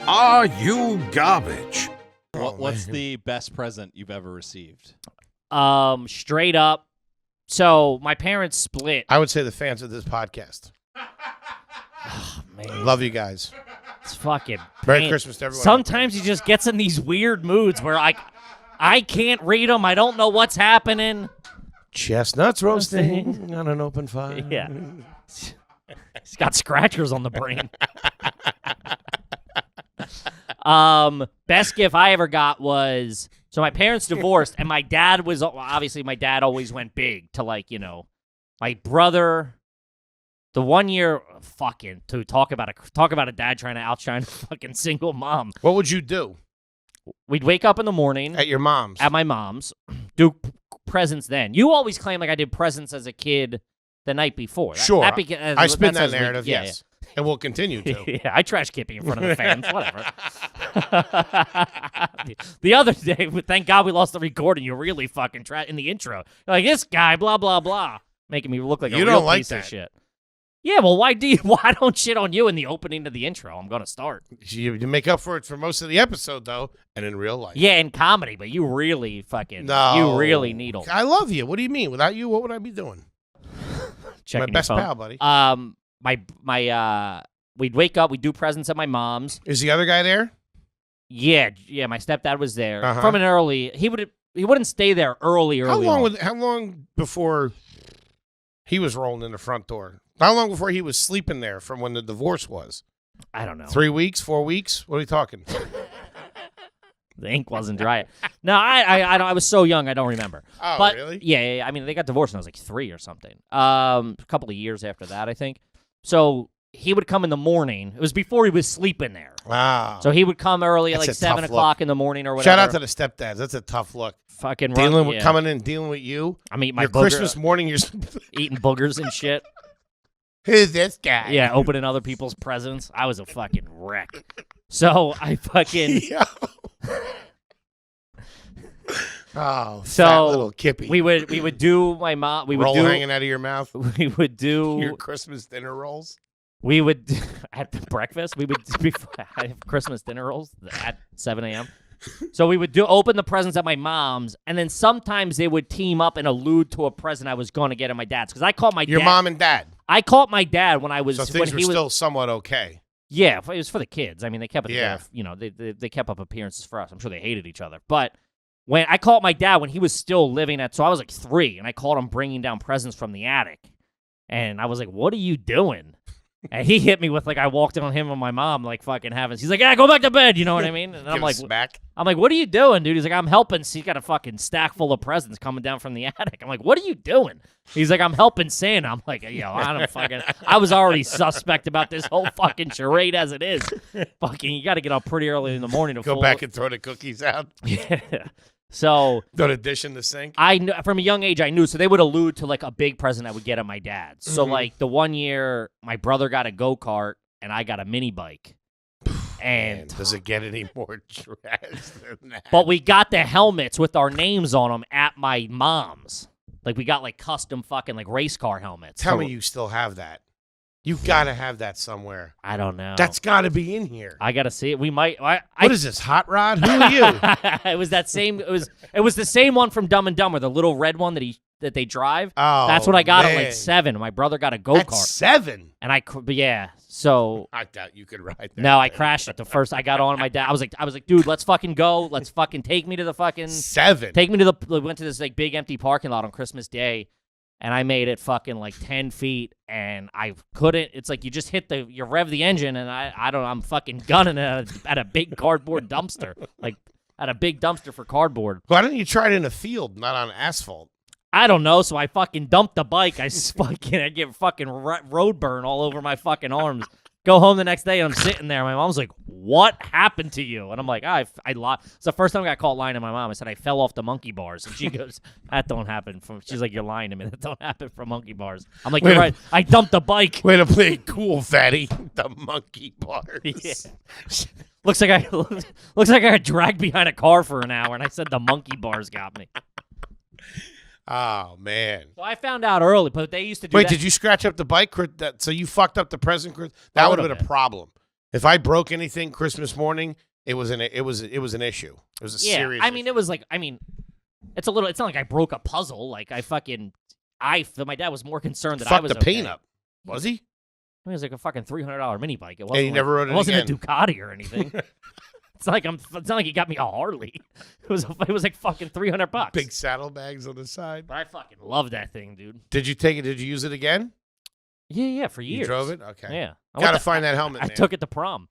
Are you garbage? What's the best present you've ever received? Straight up. So my parents split. I would say the fans of this podcast. Oh, man. Love you guys. It's fucking Merry Christmas to everyone. Sometimes he just gets in these weird moods where I can't read them. I don't know what's happening. Chestnuts roasting on an open fire. Yeah. He's got scratchers on the brain. Best gift I ever got was, so my parents divorced, and my dad was, obviously my dad always went big to my brother, the 1 year, fucking, to talk about a dad trying to outshine a fucking single mom. What would you do? We'd wake up in the morning. At your mom's? At my mom's. Do presents then. You always claim like I did presents as a kid the night before. Sure. I spin that narrative, yes. Yeah. And we'll continue to. Yeah, I trash Kippy in front of the fans. Whatever. The other day, thank God we lost the recording. You really fucking in the intro. You're like, this guy, blah, blah, blah. Making me look like a real piece of shit. Yeah, well, why don't shit on you in the opening of the intro? I'm going to start. You make up for it for most of the episode, though, and in real life. Yeah, in comedy, but you really you really needle. I love you. What do you mean? Without you, what would I be doing? Checking my best pal, buddy. We'd wake up, we'd do presents at my mom's. Is the other guy there? Yeah, my stepdad was there from an early. He wouldn't stay there early. How long before he was rolling in the front door? How long before he was sleeping there from when the divorce was? I don't know. 3 weeks, 4 weeks? What are you talking? The ink wasn't dry. No, I was so young, I don't remember. Oh, but, really? Yeah. I mean, they got divorced when I was like 3 or something. A couple of years after that, I think. So he would come in the morning. It was before he was sleeping there. Wow. So he would come early at like 7 o'clock in the morning or whatever. Shout out to the stepdads. That's a tough look. Fucking coming in, dealing with you. I'm eating my your Christmas morning. You're eating boogers and shit. Who's this guy? Yeah, opening other people's presents. I was a fucking wreck. So I fucking. Oh, fat little Kippy. We would do my mom. We would roll do hanging out of your mouth. We would do your Christmas dinner rolls. We would at breakfast. We would have Christmas dinner rolls at 7 a.m. So we would open the presents at my mom's, and then sometimes they would team up and allude to a present I was going to get at my dad's because I caught my your mom and dad. I caught my dad when I was. So things were still somewhat okay. Yeah, it was for the kids. I mean, they kept it. Yeah. They kept up appearances for us. I'm sure they hated each other, but. When I caught my dad when he was still living so I was like 3, and I caught him bringing down presents from the attic. And I was like, what are you doing? And he hit me with, I walked in on him and my mom, fucking having, he's like, yeah, go back to bed, you know what I mean? And I'm like, what are you doing, dude? He's like, I'm helping. He's got a fucking stack full of presents coming down from the attic. I'm like, what are you doing? He's like, I'm helping Santa. I'm like, I was already suspect about this whole fucking charade as it is. Fucking, you got to get up pretty early in the morning to go back and throw the cookies out. Yeah. So throw the dish in the sink. I knew from a young age. I knew, so they would allude to a big present I would get at my dad's. So the 1 year, my brother got a go-kart and I got a mini bike. And man, does it get any more trash than that? But we got the helmets with our names on them at my mom's. We got custom fucking race car helmets. Tell me you still have that. You gotta have that somewhere. I don't know. That's gotta be in here. I gotta see it. We might. What is this, Hot Rod? Who are you? It was that same. It was the same one from Dumb and Dumber, the little red one that they drive. Oh, that's what I got at 7. My brother got a go-kart. At 7. And so I doubt you could ride that. No, I crashed it the first I got on. My dad, I was like, dude, let's fucking go. Let's fucking take me to the fucking 7. Take me to went to this big empty parking lot on Christmas Day. And I made it fucking 10 feet, and I couldn't. It's you just hit you rev the engine, and I don't know, I'm fucking gunning it at a big cardboard dumpster, at a big dumpster for cardboard. Why didn't you try it in a field, not on asphalt? I don't know, so I fucking dumped the bike. I get fucking road burn all over my fucking arms. Go home the next day, and I'm sitting there. My mom's like, what happened to you? And I'm like, I lied. It's the first time I got caught lying to my mom. I said, I fell off the monkey bars. And she goes, that don't happen. She's like, you're lying to me. That don't happen from monkey bars. I'm like, you're right. I dumped the bike. Way to play it cool, fatty. The monkey bars. Yeah. Looks like I got dragged behind a car for an hour, and I said the monkey bars got me. Oh, man. So I found out early, but they used to do Wait, that. did you scratch up the bike? So you fucked up the present? That would have been a problem. If I broke anything Christmas morning, it was an issue. It was a serious. I mean, issue. it was like, it's not like I broke a puzzle. Like my dad was more concerned that I Fuck was the okay. paint up. Was he? It was like a fucking $300 mini bike. It wasn't. And you never rode it It wasn't again. a Ducati or anything. It's not like he got me a Harley. It was like fucking $300. Big saddlebags on the side. But I fucking love that thing, dude. Did you take it? Did you use it again? Yeah, for years. You drove it? Okay. Yeah. Gotta find that helmet, I man. took it to prom.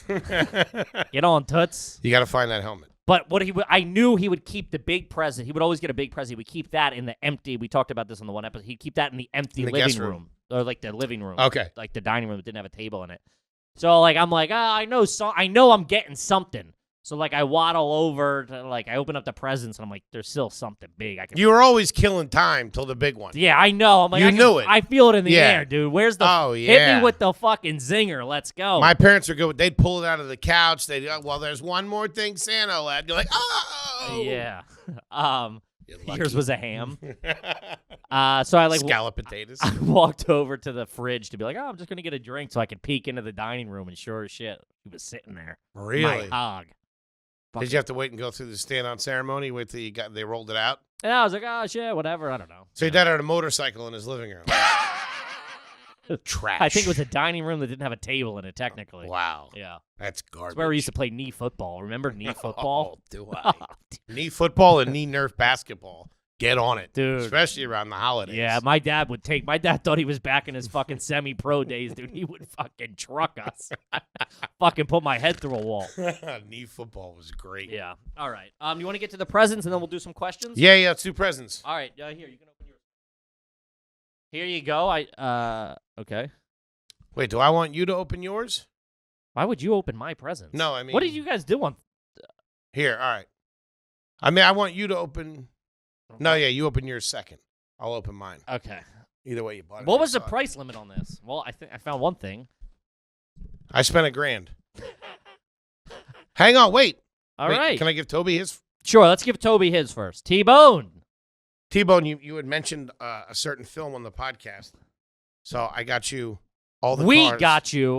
Get on, Toots. You gotta find that helmet. But I knew he would keep the big present. He would always get a big present. He would keep that in the empty. We talked about this on the one episode. He'd keep that in the empty In the living guest room. Or like the living room. Okay. Like the dining room that didn't have a table in it. So like I'm like, I know I'm getting something. So like I waddle over to I open up the presents and I'm like, there's still something big. I can. You were always killing time till the big one. Yeah, I know. I'm like, You knew it. I feel it in the Yeah. air, dude. Where's the? Oh, Hit yeah. me with the fucking zinger. Let's go. My parents are good. They'd pull it out of the couch. They'd well, there's one more thing Santa left. You're like, oh. Yeah. You're lucky. Yours was a ham. So I scallop potatoes. I walked over to the fridge to be like, I'm just gonna get a drink so I could peek into the dining room, and sure as shit, he was sitting there. Really? My hog. Did you have to wait and go through the stand-on ceremony? Wait till they rolled it out? And I was like, oh shit, whatever. I don't know. So your dad had a motorcycle in his living room. Trash. I think it was a dining room that didn't have a table in it, technically. Wow. Yeah. That's garbage. It's where we used to play knee football. Remember knee football? Oh, do I? Knee football and knee Nerf basketball. Get on it. Dude. Especially around the holidays. Yeah, my dad thought he was back in his fucking semi-pro days, dude. He would fucking truck us. Fucking put my head through a wall. Knee football was great. Yeah. All right. You want to get to the presents and then we'll do some questions? Yeah, let's do presents. All right. Here, you can open yours. Here you go. Okay. Wait, do I want you to open yours? Why would you open my presents? No, I mean. What did you guys do on? Here, all right. I mean, I want you to open. No, yeah, you open yours second. I'll open mine. Okay. Either way, you bought it. What was the price limit on this? Well, I think I found one thing. I spent $1,000. Hang on, wait. All Wait, right. Can I give Toby his? Sure. Let's give Toby his first. T-Bone. T-Bone, you had mentioned a certain film on the podcast, so I got you all the cars.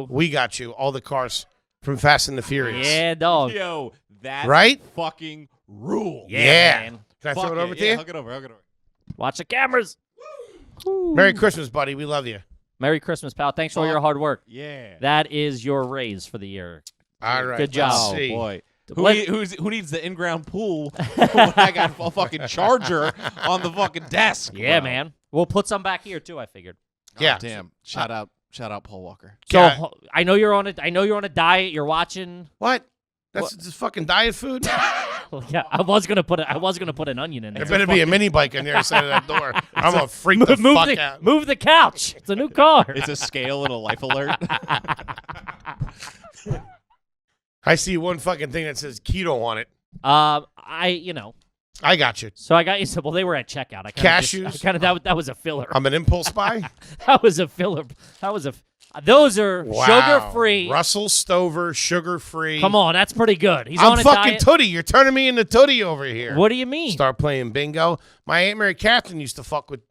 We got you all the cars from Fast and the Furious. Yeah, dog. Yo, that Right? fucking rule. Yeah. Man. Can I Fuck throw it over yeah, to you? Hug it over. Watch the cameras. Merry Christmas, buddy. We love you. Merry Christmas, pal. Thanks for all your hard work. Yeah. That is your raise for the year. All right. Good job. Let's Oh, see. boy. Let- Who needs the in-ground pool when I got a fucking charger on the fucking desk? Yeah, bro? man. We'll put some back here too. I figured. Yeah. Oh, damn. Shout out Paul Walker. So Yeah. I know you're on a diet. You're watching. What? That's just fucking diet food? Yeah, I was gonna put an onion in there. There better be a mini bike on the other side of that door. I'm going to freak the fuck out. Move the couch. It's a new car. It's a scale and a life alert. I see one fucking thing that says keto on it. I got you. So I got you. So, well, they were at checkout. Cashews? That was a filler. I'm an impulse buy. That was a filler. Those are sugar free. Russell Stover, sugar free. Come on, that's pretty good. He's I'm on a fucking diet. Tootie. You're turning me into Tootie over here. What do you mean? Start playing bingo. My Aunt Mary Catherine used to fuck with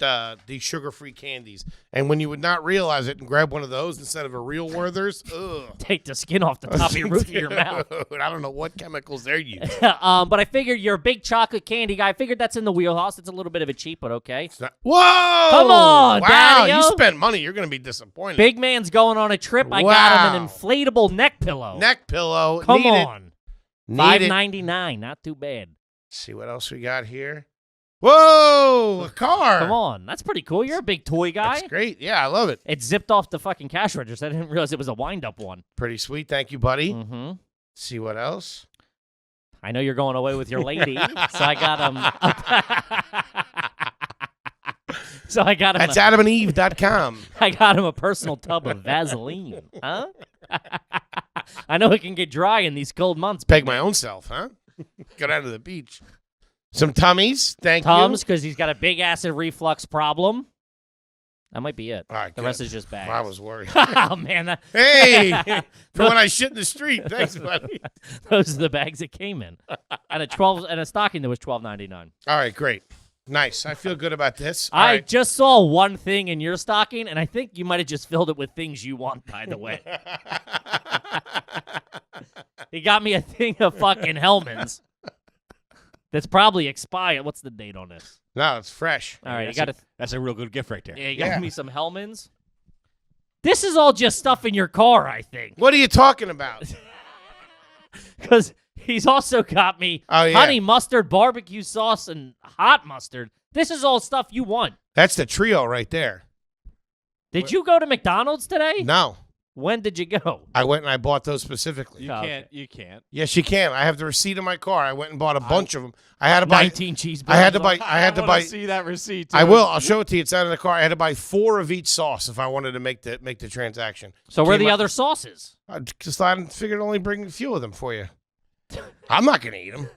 these sugar-free candies. And when you would not realize it and grab one of those instead of a real Werther's, ugh. Take the skin off the top of your roof of your mouth. Dude, I don't know what chemicals they're using. But I figured you're a big chocolate candy guy. I figured that's in the wheelhouse. It's a little bit of a cheap, but okay. Whoa! Come on, wow, Daddy-o. you spent money. You're going to be disappointed. Big man's going on a trip. I got him an inflatable neck pillow. Neck pillow. Come Need it. on. Need it. $5.99. Not too bad. See what else we got here. Whoa, a car. Come on. That's pretty cool. You're a big toy guy. That's great. Yeah, I love it. It zipped off the fucking cash register. I didn't realize it was a wind-up one. Pretty sweet. Thank you, buddy. Mm-hmm. See what else? I know you're going away with your lady, so I got him. That's AdamandEve.com. I got him a personal tub of Vaseline. Huh? I know it can get dry in these cold months. Peg my own self, huh? Go down to the beach. Some Tummies. Thank Tums, you. because he's got a big acid reflux problem. That might be it. All right, the good. rest is just bags. I was worried. Oh, man. Hey, for when I shit in the street. Thanks, buddy. Those are the bags that came in. And a stocking that was $12.99. All right, great. Nice. I feel good about this. All I right. just saw one thing in your stocking, and I think you might have just filled it with things you want, by the way. He got me a thing of fucking Hellman's. That's probably expired. What's the date on this? No, it's fresh. All right, you got That's a real good gift right there. Yeah, you got me some Hellman's. This is all just stuff in your car, I think. What are you talking about? Because he's also got me honey mustard, barbecue sauce, and hot mustard. This is all stuff you want. That's the trio right there. Did you go to McDonald's today? No. When did you go? I went and I bought those specifically. You can't. You can't. Yes, you can. I have the receipt in my car. I went and bought a bunch of them. I had to buy 19 cheeseburgers. I had to buy. I had to buy. See that receipt. I will. I'll show it to you. It's out in the car. I had to buy 4 of each sauce if I wanted to make the transaction. So where are Came the up- other sauces? I just I figured I'd only bring a few of them for you. I'm not gonna eat them.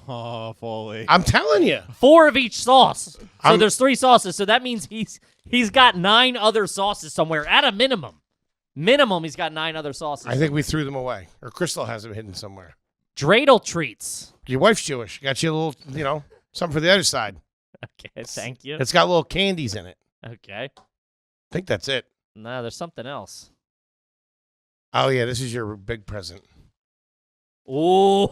Oh, Foley. I'm telling you. 4 of each sauce. So I'm- there's 3 sauces. So that means he's got 9 other sauces somewhere at a minimum. Minimum, he's got 9 other sauces. I think we threw them away, or Crystal has them hidden somewhere. Dreidel treats. Your wife's Jewish. Got you a little, something for the other side. Okay, thank you. It's got little candies in it. Okay. I think that's it. No, there's something else. Oh yeah, this is your big present. Ooh,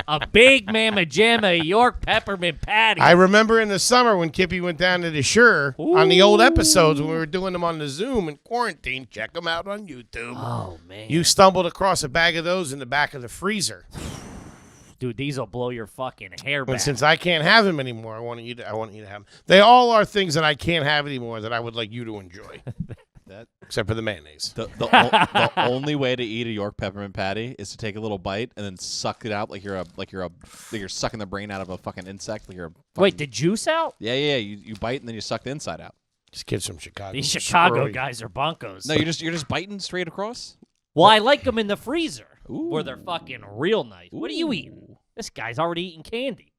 a big mamma jamma York peppermint patty. I remember in the summer when Kippy went down to the Sure on the old episodes when we were doing them on the Zoom in quarantine. Check them out on YouTube. Oh man, You stumbled across a bag of those in the back of the freezer. dude, these will blow your fucking hair And back. since I can't have them anymore, I want you to have them. They all are things that I can't have anymore that I would like you to enjoy. Except for the mayonnaise. The only way to eat a York peppermint patty is to take a little bite and then suck it out like you're sucking the brain out of a fucking insect. Like you're Wait, the juice out? Yeah. You bite and then you suck the inside out. These kids from Chicago. These Chicago Screwy. guys are bunkos. No, you're just biting straight across. Well, I like them in the freezer Ooh. where they're fucking real nice. What are you Ooh. eating? This guy's already eating candy.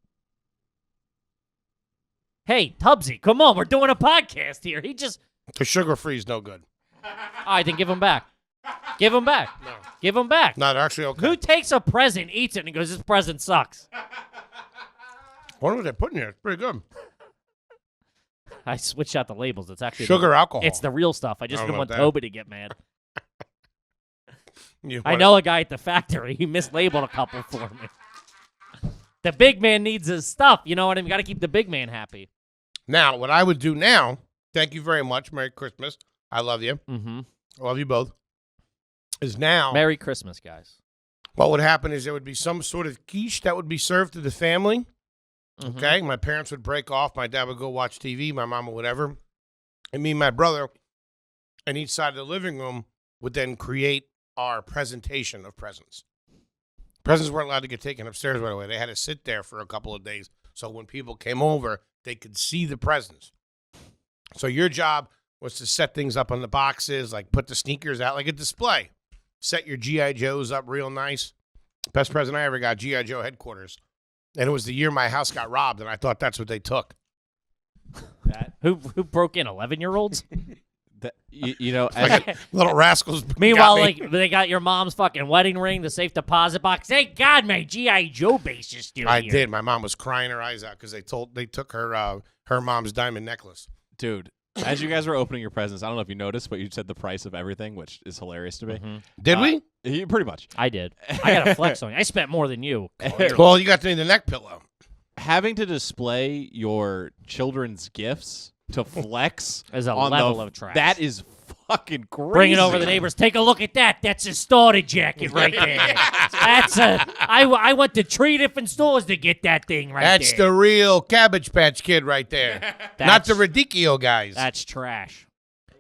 Hey, Tubbsy, come on. We're doing a podcast here. He just... The sugar-free is no good. All right, then give him back. Give him back. No. Give him back. Not actually okay. Who takes a present, eats it, and goes, this present sucks? I wonder what they put in here. It's pretty good. I switched out the labels. It's actually... Sugar alcohol. It's the real stuff. I just I don't didn't know want about that. Toby to get mad. You I want- know a guy at the factory. He mislabeled a couple for me. The big man needs his stuff. You know what I mean? Got to keep the big man happy. Now, what I would do now, thank you very much. Merry Christmas. I love you. Mm-hmm. I love you both. Is now, Merry Christmas, guys. what would happen is there would be some sort of quiche that would be served to the family. Mhm. Okay? My parents would break off. My dad would go watch TV, my mom or whatever. And me and my brother, on each side of the living room, would then create our presentation of presents. Presents weren't allowed to get taken upstairs right away. They had to sit there for a couple of days. So when people came over, they could see the presents. So your job was to set things up on the boxes, like put the sneakers out like a display. Set your G.I. Joes up real nice. Best present I ever got, G.I. Joe headquarters. And it was the year my house got robbed, and I thought that's what they took. Who broke in? 11-year-olds? Like little rascals. Meanwhile, got me. like they got your mom's fucking wedding ring, the safe deposit box. Thank God, my G.I. Joe base is still I here. did. My mom was crying her eyes out because they took her mom's diamond necklace. Dude, as you guys were opening your presents, I don't know if you noticed, but you said the price of everything, which is hilarious to me. Mhm. Did we? Pretty much. I did. I got a flex on you. I spent more than you. Well, you got to need the neck pillow. Having to display your children's gifts to flex There's a on level the, of trash. That is fucking crazy. Bring it over the neighbors. Take a look at that. That's a starter jacket right there. I went to 3 different stores to get that thing right That's there. the real Cabbage Patch Kid right there. Not the Radicchio guys. That's trash.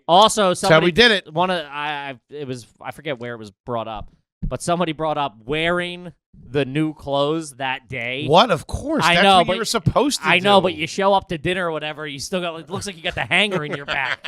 Also, That's how somebody we did it. I forget where it was brought up, but somebody brought up wearing the new clothes that day. What? Of course. I That's know, what but you were supposed to I know, do. but you show up to dinner or whatever, you still got. It looks like you got the hanger in your back.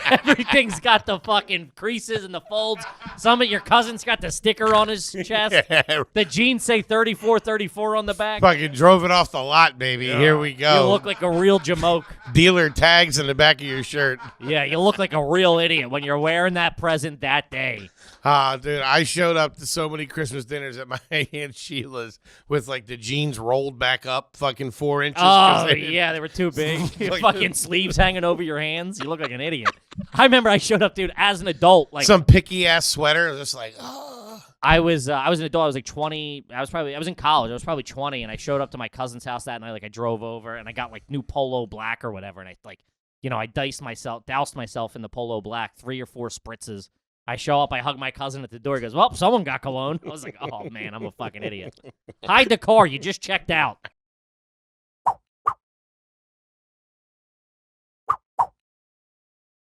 Everything's got the fucking creases and the folds. Some of your cousin's got the sticker on his chest. The jeans say 34 on the back. Fucking drove it off the lot, baby. Here we You go. look like a real jamoke. Dealer tags in the back of your shirt. Yeah, you look like a real idiot when you're wearing that present that day. Dude, I showed up to so many Christmas dinners at my Aunt Sheila's with like the jeans rolled back up fucking 4 inches. Oh, yeah, they were too big. Your fucking sleeves hanging over your hands. You look like an idiot. I remember I showed up, dude, as an adult. Like some picky-ass sweater. Just like, oh. I was an adult. I was like 20. I was in college. I was probably 20, and I showed up to my cousin's house that night. Like, I drove over, and I got, like, new Polo Black or whatever, and I, like, you know, I doused myself in the Polo Black, 3 or 4 spritzes. I show up, I hug my cousin at the door. He goes, well, someone got cologne. I was like, oh, man, I'm a fucking idiot. Hide the car. You just checked out.